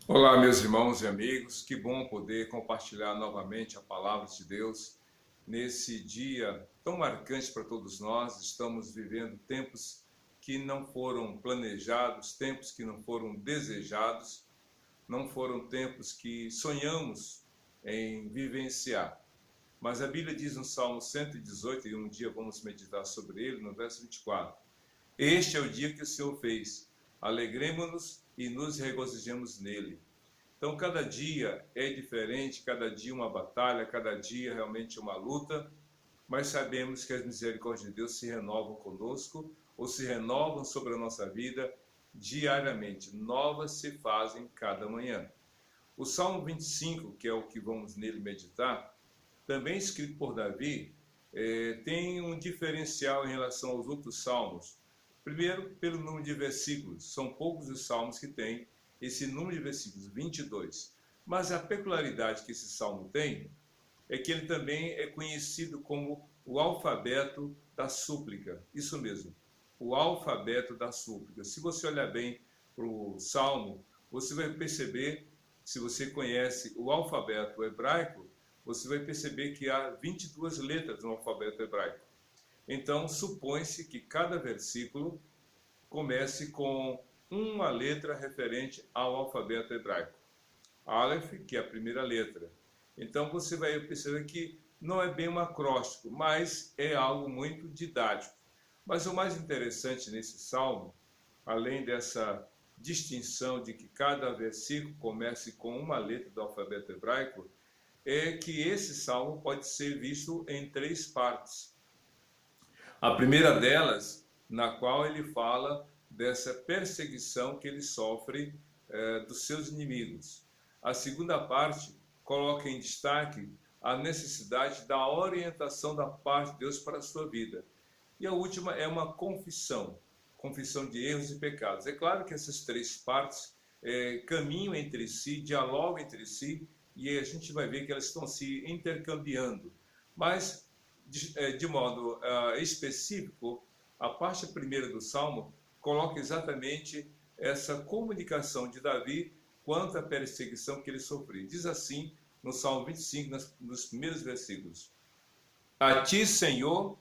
Olá, meus irmãos e amigos, que bom poder compartilhar novamente a palavra de Deus nesse dia tão marcante para todos nós. Estamos vivendo tempos que não foram planejados, tempos que não foram desejados, não foram tempos que sonhamos em vivenciar. Mas a Bíblia diz no Salmo 118, e um dia vamos meditar sobre ele, no verso 24: Este é o dia que o Senhor fez, alegremo-nos e nos regozijemos nele. Então, cada dia é diferente, cada dia uma batalha, cada dia realmente uma luta, mas sabemos que as misericórdias de Deus se renovam conosco, ou se renovam sobre a nossa vida diariamente. Novas se fazem cada manhã. O Salmo 25, que é o que vamos nele meditar, também escrito por Davi, tem um diferencial em relação aos outros salmos. Primeiro, pelo número de versículos. São poucos os salmos que têm esse número de versículos, 22. Mas a peculiaridade que esse salmo tem é que ele também é conhecido como o alfabeto da súplica. Isso mesmo, o alfabeto da súplica. Se você olhar bem para o salmo, você vai perceber, se você conhece o alfabeto hebraico, você vai perceber que há 22 letras no alfabeto hebraico. Então, supõe-se que cada versículo comece com uma letra referente ao alfabeto hebraico. Aleph, que é a primeira letra. Então, você vai perceber que não é bem um acróstico, mas é algo muito didático. Mas o mais interessante nesse salmo, além dessa distinção de que cada versículo comece com uma letra do alfabeto hebraico, é que esse salmo pode ser visto em três partes. A primeira delas, na qual ele fala dessa perseguição que ele sofre dos seus inimigos. A segunda parte coloca em destaque a necessidade da orientação da parte de Deus para a sua vida. E a última é uma confissão, confissão de erros e pecados. É claro que essas três partes caminham entre si, dialogam entre si, e a gente vai ver que elas estão se intercambiando. Mas, de modo específico, a parte primeira do Salmo coloca exatamente essa comunicação de Davi quanto à perseguição que ele sofreu. Diz assim no Salmo 25, nos primeiros versículos: A ti, Senhor,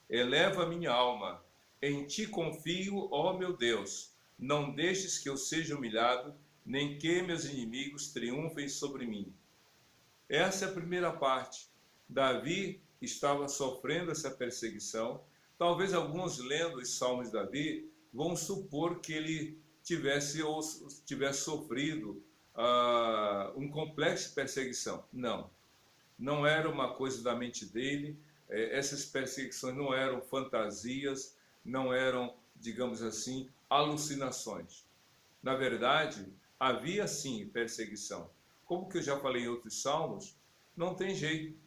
eleva minha alma, em ti confio, ó meu Deus. Não deixes que eu seja humilhado, nem que meus inimigos triunfem sobre mim. Essa é a primeira parte. Davi estava sofrendo essa perseguição. Talvez alguns lendo os salmos de Davi vão supor que ele tivesse sofrido um complexo de perseguição. Não, não era uma coisa da mente dele. Essas perseguições não eram fantasias, não eram, digamos assim, alucinações. Na verdade, havia sim perseguição. Como que eu já falei em outros salmos, não tem jeito,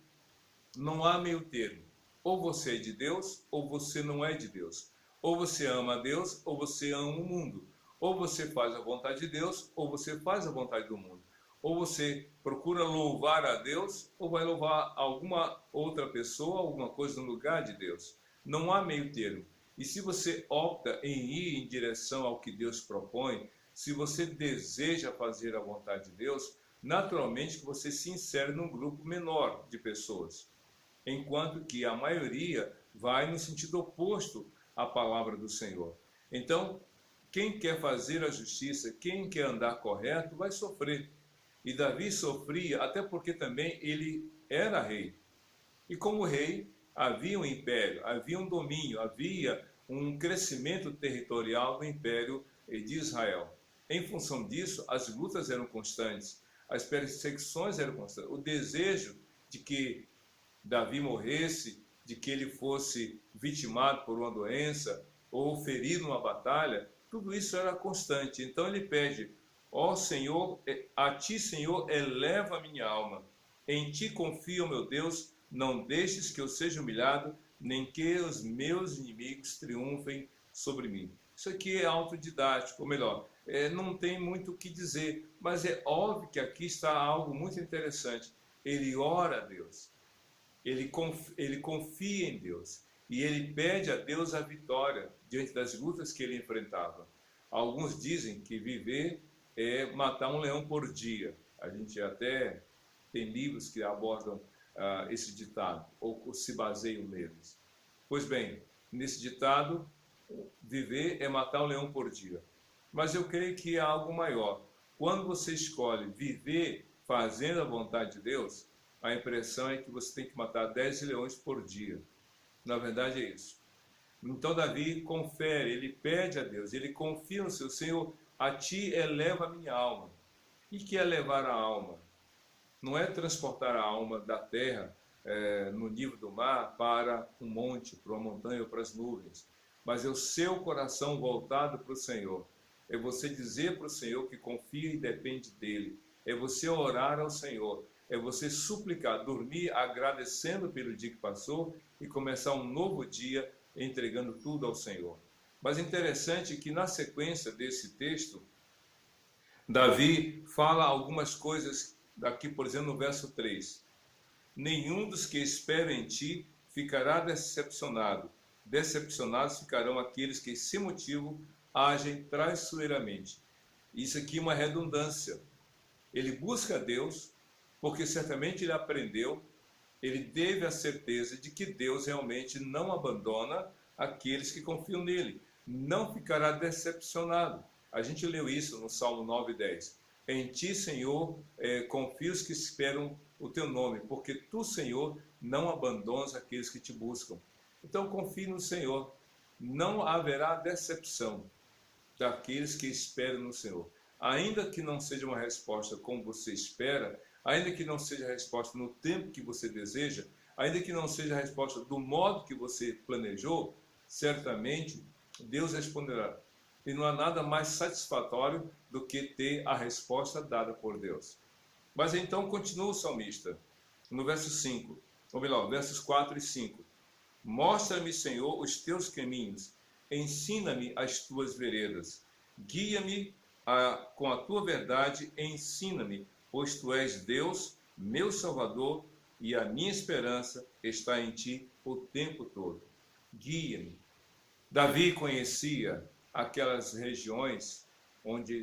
não há meio termo. Ou você é de Deus, ou você não é de Deus. Ou você ama a Deus, ou você ama o mundo. Ou você faz a vontade de Deus, ou você faz a vontade do mundo. Ou você procura louvar a Deus, ou vai louvar alguma outra pessoa, alguma coisa no lugar de Deus. Não há meio termo. E se você opta em ir em direção ao que Deus propõe, se você deseja fazer a vontade de Deus, naturalmente que você se insere num grupo menor de pessoas, enquanto que a maioria vai no sentido oposto à palavra do Senhor. Então, quem quer fazer a justiça, quem quer andar correto, vai sofrer. E Davi sofria até porque também ele era rei. E como rei, havia um império, havia um domínio, havia um crescimento territorial do império de Israel. Em função disso, as lutas eram constantes, as perseguições eram constantes. O desejo de que Davi morresse, de que ele fosse vitimado por uma doença ou ferido numa batalha, tudo isso era constante. Então ele pede: ó Senhor, a ti, Senhor, eleva a minha alma. Em ti confio, meu Deus, não deixes que eu seja humilhado, nem que os meus inimigos triunfem sobre mim. Isso aqui é autodidático, ou melhor, não tem muito o que dizer, mas é óbvio que aqui está algo muito interessante. Ele ora a Deus, ele confia em Deus, e ele pede a Deus a vitória diante das lutas que ele enfrentava. Alguns dizem que viver é matar um leão por dia. A gente até tem livros que abordam esse ditado, ou se baseiam neles. Pois bem, nesse ditado, viver é matar um leão por dia. Mas eu creio que há algo maior. Quando você escolhe viver fazendo a vontade de Deus, a impressão é que você tem que matar 10 leões por dia. Na verdade é isso. Então Davi confere, ele pede a Deus, ele confia no seu Senhor, a ti eleva a minha alma. E que é levar a alma? Não é transportar a alma da terra, no nível do mar, para um monte, para uma montanha ou para as nuvens, mas é o seu coração voltado para o Senhor. É você dizer para o Senhor que confia e depende dele. É você orar ao Senhor. É você suplicar, dormir agradecendo pelo dia que passou e começar um novo dia entregando tudo ao Senhor. Mas interessante que na sequência desse texto, Davi fala algumas coisas daqui, por exemplo, no verso 3. Nenhum dos que esperam em ti ficará decepcionado. Decepcionados ficarão aqueles que, sem motivo, agem traiçoeiramente. Isso aqui é uma redundância. Ele busca a Deus, porque certamente ele aprendeu, ele teve a certeza de que Deus realmente não abandona aqueles que confiam nele. Não ficará decepcionado. A gente leu isso no Salmo 9:10. Em ti, Senhor, confio os que esperam o teu nome, porque tu, Senhor, não abandonas aqueles que te buscam. Então confie no Senhor. Não haverá decepção daqueles que esperam no Senhor. Ainda que não seja uma resposta como você espera, ainda que não seja a resposta no tempo que você deseja, ainda que não seja a resposta do modo que você planejou, certamente Deus responderá. E não há nada mais satisfatório do que ter a resposta dada por Deus. Mas então continua o salmista, no verso 5, ou melhor, versos 4 e 5. Mostra-me, Senhor, os teus caminhos, ensina-me as tuas veredas, guia-me com a tua verdade, ensina-me, pois tu és Deus, meu Salvador, e a minha esperança está em ti o tempo todo. Guia-me. Davi conhecia aquelas regiões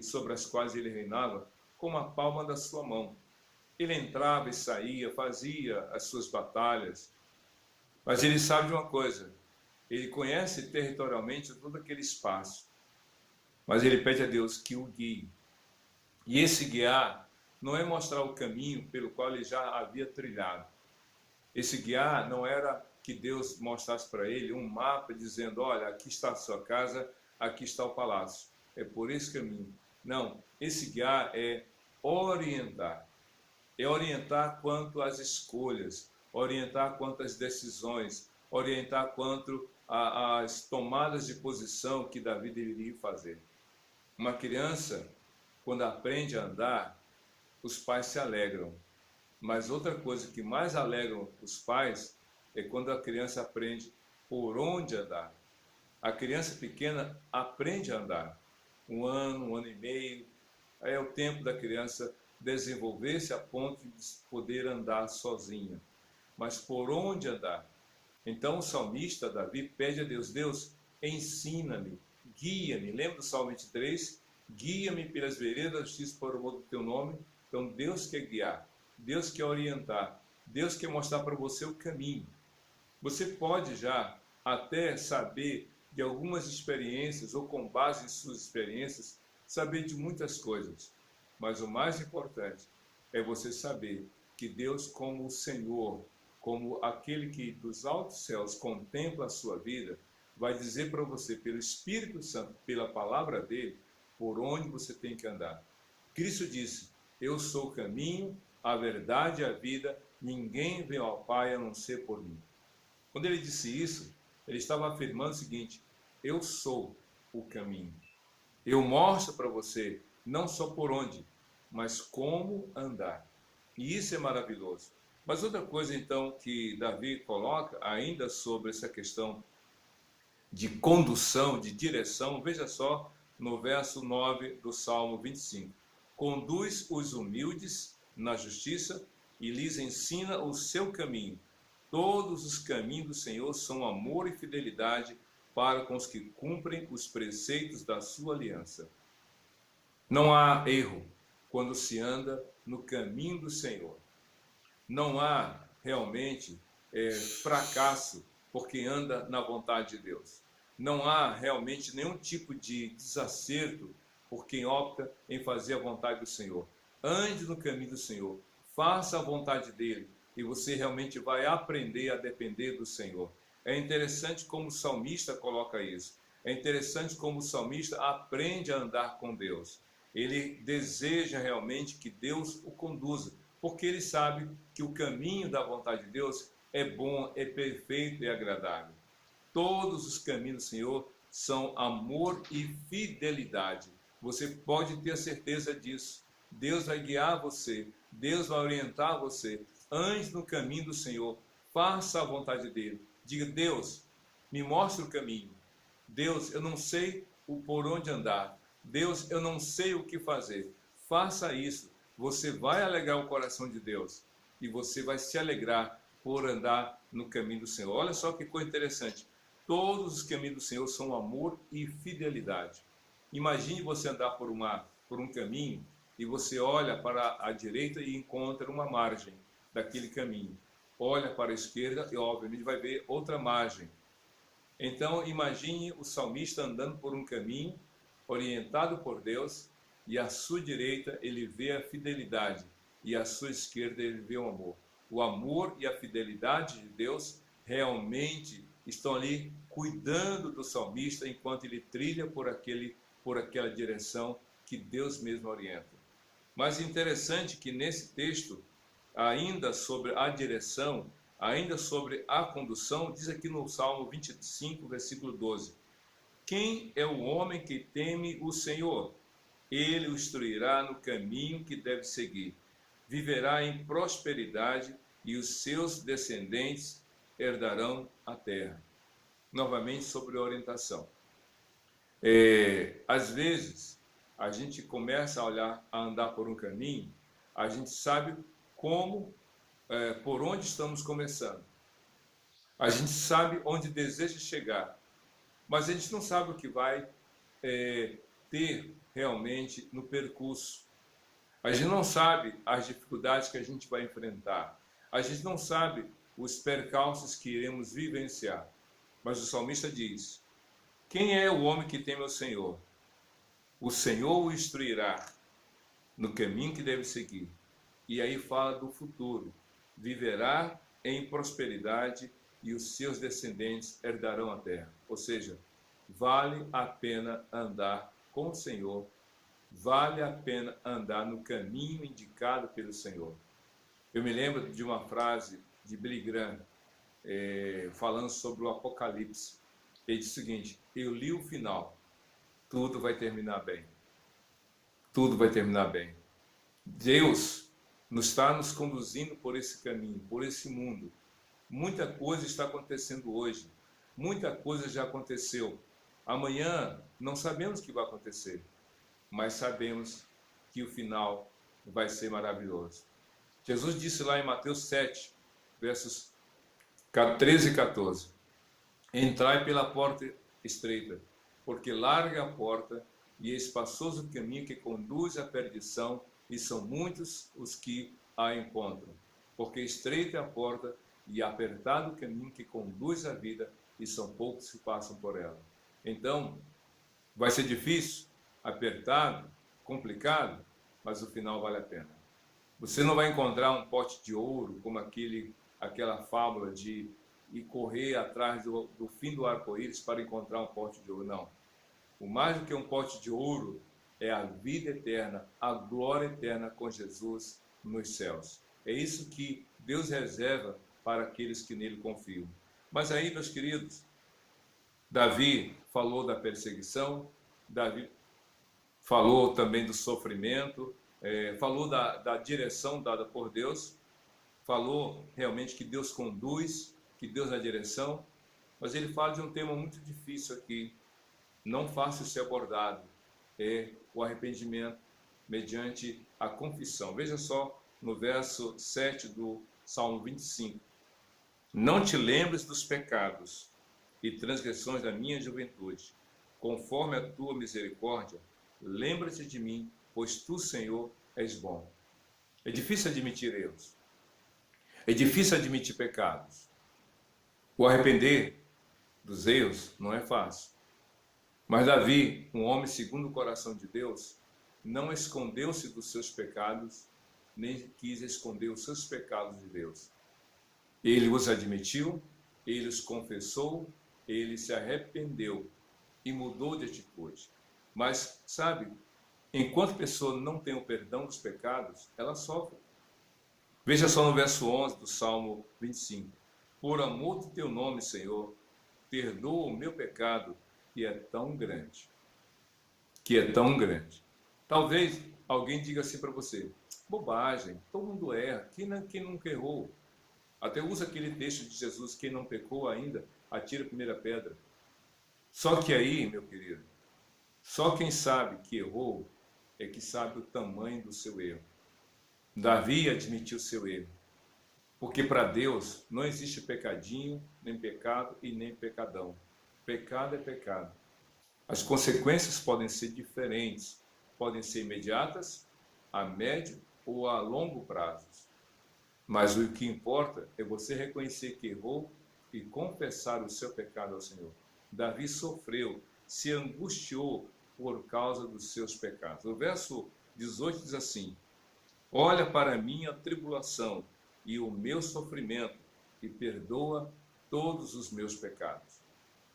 sobre as quais ele reinava como a palma da sua mão. Ele entrava e saía, fazia as suas batalhas, mas ele sabe de uma coisa, ele conhece territorialmente todo aquele espaço, mas ele pede a Deus que o guie. E esse guiar não é mostrar o caminho pelo qual ele já havia trilhado. Esse guiar não era que Deus mostrasse para ele um mapa dizendo, olha, aqui está a sua casa, aqui está o palácio. É por esse caminho. Não, esse guiar é orientar. É orientar quanto às escolhas, orientar quanto às decisões, orientar quanto às tomadas de posição que Davi deveria fazer. Uma criança, quando aprende a andar, os pais se alegram. Mas outra coisa que mais alegram os pais é quando a criança aprende por onde andar. A criança pequena aprende a andar. 1 ano, 1 ano e meio, é o tempo da criança desenvolver-se a ponto de poder andar sozinha. Mas por onde andar? Então o salmista Davi pede a Deus, Deus, ensina-me, guia-me. Lembra do Salmo 23? Guia-me pelas veredas da justiça para o amor do teu nome. Então Deus quer guiar, Deus quer orientar, Deus quer mostrar para você o caminho. Você pode já até saber de algumas experiências, ou com base em suas experiências, saber de muitas coisas. Mas o mais importante é você saber que Deus, como o Senhor, como aquele que dos altos céus contempla a sua vida, vai dizer para você, pelo Espírito Santo, pela palavra dele, por onde você tem que andar. Cristo disse, eu sou o caminho, a verdade e a vida, ninguém vem ao Pai a não ser por mim. Quando ele disse isso, ele estava afirmando o seguinte, eu sou o caminho. Eu mostro para você, não só por onde, mas como andar. E isso é maravilhoso. Mas outra coisa, então, que Davi coloca, ainda sobre essa questão de condução, de direção, veja só no verso 9 do Salmo 25. Conduz os humildes na justiça e lhes ensina o seu caminho. Todos os caminhos do Senhor são amor e fidelidade para com os que cumprem os preceitos da sua aliança. Não há erro quando se anda no caminho do Senhor. Não há realmente fracasso porque anda na vontade de Deus. Não há realmente nenhum tipo de desacerto por quem opta em fazer a vontade do Senhor. Ande no caminho do Senhor, faça a vontade dele e você realmente vai aprender a depender do Senhor. É interessante como o salmista coloca isso. É interessante como o salmista aprende a andar com Deus. Ele deseja realmente que Deus o conduza, porque ele sabe que o caminho da vontade de Deus é bom, é perfeito e agradável. Todos os caminhos do Senhor são amor e fidelidade. Você pode ter certeza disso. Deus vai guiar você, Deus vai orientar você. Ande no caminho do Senhor, faça a vontade dele. Diga: Deus, me mostre o caminho. Deus, eu não sei por onde andar. Deus, eu não sei o que fazer. Faça isso. Você vai alegrar o coração de Deus e você vai se alegrar por andar no caminho do Senhor. Olha só que coisa interessante. Todos os caminhos do Senhor são amor e fidelidade. Imagine você andar por um caminho e você olha para a direita e encontra uma margem daquele caminho. Olha para a esquerda e, obviamente, vai ver outra margem. Então, imagine o salmista andando por um caminho orientado por Deus e à sua direita ele vê a fidelidade e à sua esquerda ele vê o amor. O amor e a fidelidade de Deus realmente estão ali cuidando do salmista enquanto ele trilha por aquela direção que Deus mesmo orienta. Mas interessante que nesse texto, ainda sobre a direção, ainda sobre a condução, diz aqui no Salmo 25, versículo 12: quem é o homem que teme o Senhor? Ele o instruirá no caminho que deve seguir. Viverá em prosperidade e os seus descendentes herdarão a terra. Novamente sobre orientação. Às vezes, a gente começa a olhar, a andar por um caminho, a gente sabe por onde estamos começando. A gente sabe onde deseja chegar, mas a gente não sabe o que vai ter realmente no percurso. A gente não sabe as dificuldades que a gente vai enfrentar. A gente não sabe os percalços que iremos vivenciar. Mas o salmista diz: quem é o homem que teme ao Senhor? O Senhor o instruirá no caminho que deve seguir. E aí fala do futuro. Viverá em prosperidade e os seus descendentes herdarão a terra. Ou seja, vale a pena andar com o Senhor, vale a pena andar no caminho indicado pelo Senhor. Eu me lembro de uma frase de Billy Graham, falando sobre o Apocalipse. Ele disse o seguinte: eu li o final, tudo vai terminar bem. Tudo vai terminar bem. Deus está nos conduzindo por esse caminho, por esse mundo. Muita coisa está acontecendo hoje. Muita coisa já aconteceu. Amanhã não sabemos o que vai acontecer, mas sabemos que o final vai ser maravilhoso. Jesus disse lá em Mateus 7, versos 13 e 14: entrai pela porta estreita, porque larga a porta e espaçoso o caminho que conduz à perdição, e são muitos os que a encontram. Porque estreita é a porta e apertado o caminho que conduz à vida, e são poucos que passam por ela. Então, vai ser difícil, apertado, complicado, mas o final vale a pena. Você não vai encontrar um pote de ouro, como aquela fábula de ir correr atrás do fim do arco-íris para encontrar um pote de ouro, não. O mais do que um pote de ouro é a vida eterna, a glória eterna com Jesus nos céus. É isso que Deus reserva para aqueles que nele confiam. Mas aí, meus queridos, Davi falou da perseguição, Davi falou também do sofrimento, falou da direção dada por Deus, falou realmente que Deus conduz, que Deus dá direção, mas ele fala de um tema muito difícil aqui, não fácil ser abordado, é o arrependimento mediante a confissão. Veja só no verso 7 do Salmo 25. Não te lembres dos pecados e transgressões da minha juventude. Conforme a tua misericórdia, lembra-te de mim, pois tu, Senhor, és bom. É difícil admitir erros. É difícil admitir pecados. O arrepender dos erros não é fácil. Mas Davi, um homem segundo o coração de Deus, não escondeu-se dos seus pecados, nem quis esconder os seus pecados de Deus. Ele os admitiu, ele os confessou, ele se arrependeu e mudou de atitude. Mas, sabe, enquanto a pessoa não tem o perdão dos pecados, ela sofre. Veja só no verso 11 do Salmo 25. Por amor do teu nome, Senhor, perdoa o meu pecado, que é tão grande. Que é tão grande. Talvez alguém diga assim para você, bobagem, todo mundo erra, quem nunca errou? Até usa aquele texto de Jesus, quem não pecou ainda, atira a primeira pedra. Só que aí, meu querido, só quem sabe que errou é que sabe o tamanho do seu erro. Davi admitiu seu erro, porque para Deus não existe pecadinho, nem pecado e nem pecadão. Pecado é pecado. As consequências podem ser diferentes, podem ser imediatas, a médio ou a longo prazo. Mas o que importa é você reconhecer que errou e confessar o seu pecado ao Senhor. Davi sofreu, se angustiou por causa dos seus pecados. O verso 18 diz assim: olha para a minha tribulação e o meu sofrimento e perdoa todos os meus pecados.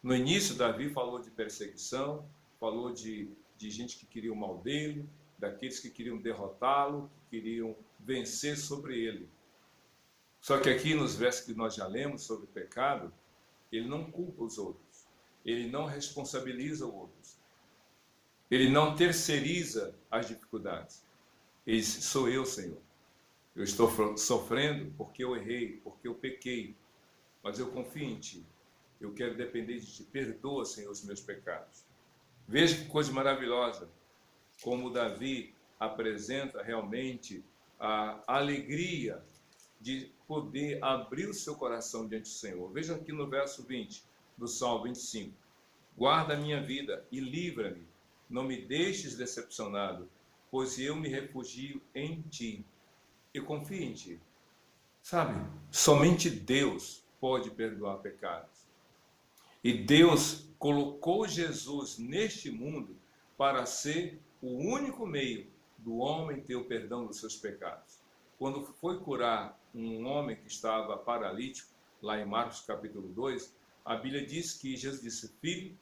No início, Davi falou de perseguição, falou de gente que queria o mal dele, daqueles que queriam derrotá-lo, que queriam vencer sobre ele. Só que aqui nos versos que nós já lemos sobre o pecado, ele não culpa os outros, ele não responsabiliza os outros, ele não terceiriza as dificuldades. Ele diz, sou eu, Senhor. Eu estou sofrendo porque eu errei, porque eu pequei, mas eu confio em Ti. Eu quero depender de Ti. Perdoa, Senhor, os meus pecados. Veja que coisa maravilhosa, como Davi apresenta realmente a alegria de poder abrir o seu coração diante do Senhor. Veja aqui no verso 20 do Salmo 25. Guarda a minha vida e livra-me, não me deixes decepcionado, pois eu me refugio em Ti. Eu confio em Ti. Sabe, somente Deus pode perdoar pecados. E Deus colocou Jesus neste mundo para ser o único meio do homem ter o perdão dos seus pecados. Quando foi curar um homem que estava paralítico, lá em Marcos capítulo 2, a Bíblia diz que Jesus disse, filho,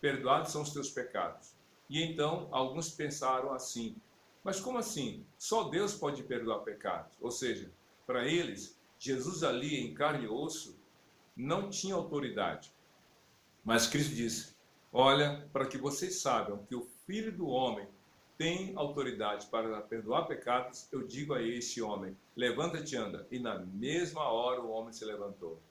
perdoados são os teus pecados. E então alguns pensaram assim, mas como assim? Só Deus pode perdoar pecados. Ou seja, para eles, Jesus ali em carne e osso não tinha autoridade. Mas Cristo disse, olha, para que vocês saibam que o Filho do Homem tem autoridade para perdoar pecados, eu digo a este homem, levanta-te e anda. E na mesma hora o homem se levantou.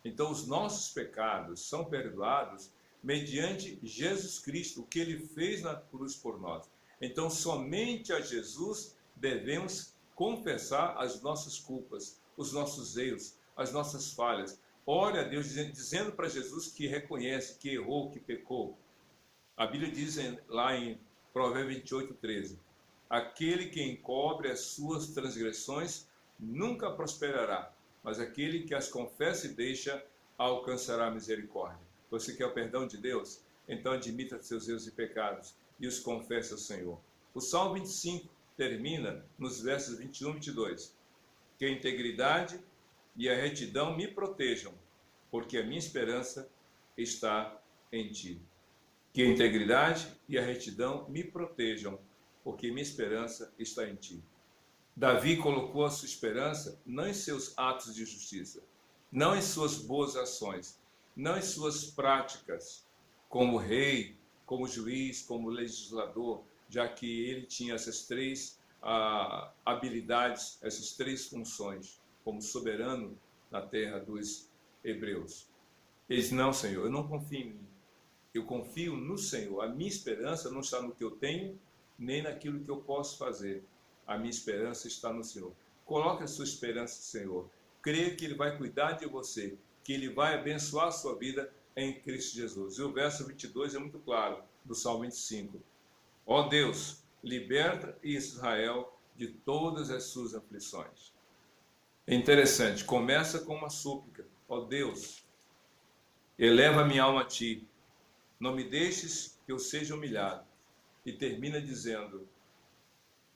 Então os nossos pecados são perdoados mediante Jesus Cristo, o que Ele fez na cruz por nós. Então somente a Jesus devemos confessar as nossas culpas, os nossos erros, as nossas falhas. Ore a Deus dizendo para Jesus que reconhece, que errou, que pecou. A Bíblia diz lá em Provérbios 28:13, aquele que encobre as suas transgressões nunca prosperará, mas aquele que as confessa e deixa alcançará misericórdia. Você quer o perdão de Deus? Então admita seus erros e pecados e os confesse ao Senhor. O Salmo 25 termina nos versos 21 e 22. Que a integridade e a retidão me protejam, porque a minha esperança está em Ti. Que a integridade e a retidão me protejam, porque minha esperança está em Ti. Davi colocou a sua esperança não em seus atos de justiça, não em suas boas ações, não em suas práticas como rei, como juiz, como legislador, já que ele tinha essas três habilidades, essas três funções, como soberano na terra dos hebreus. Ele disse, não, Senhor, eu não confio em mim. Eu confio no Senhor. A minha esperança não está no que eu tenho, nem naquilo que eu posso fazer. A minha esperança está no Senhor. Coloque a sua esperança no Senhor. Creia que Ele vai cuidar de você, que Ele vai abençoar a sua vida em Cristo Jesus. E o verso 22 é muito claro, do Salmo 25. Ó Deus, liberta Israel de todas as suas aflições. É interessante, começa com uma súplica. Ó Deus, eleva minha alma a ti, não me deixes que eu seja humilhado. E termina dizendo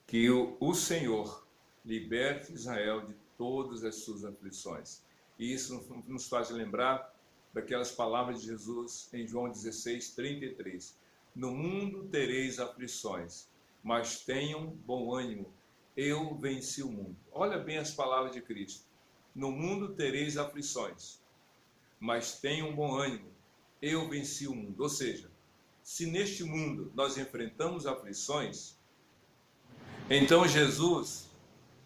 que o Senhor liberte Israel de todas as suas aflições. E isso nos faz lembrar daquelas palavras de Jesus em João 16, 33. No mundo tereis aflições, mas tenham bom ânimo, eu venci o mundo. Olha bem as palavras de Cristo. No mundo tereis aflições, mas tenham bom ânimo, eu venci o mundo. Ou seja, se neste mundo nós enfrentamos aflições, então Jesus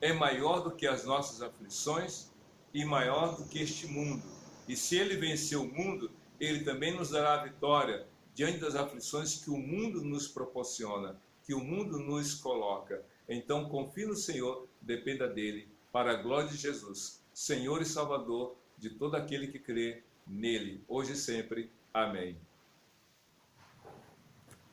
é maior do que as nossas aflições e maior do que este mundo. E se ele venceu o mundo, ele também nos dará a vitória diante das aflições que o mundo nos proporciona, que o mundo nos coloca. Então confie no Senhor, dependa dele, para a glória de Jesus, Senhor e Salvador de todo aquele que crê nele, hoje e sempre. Amém.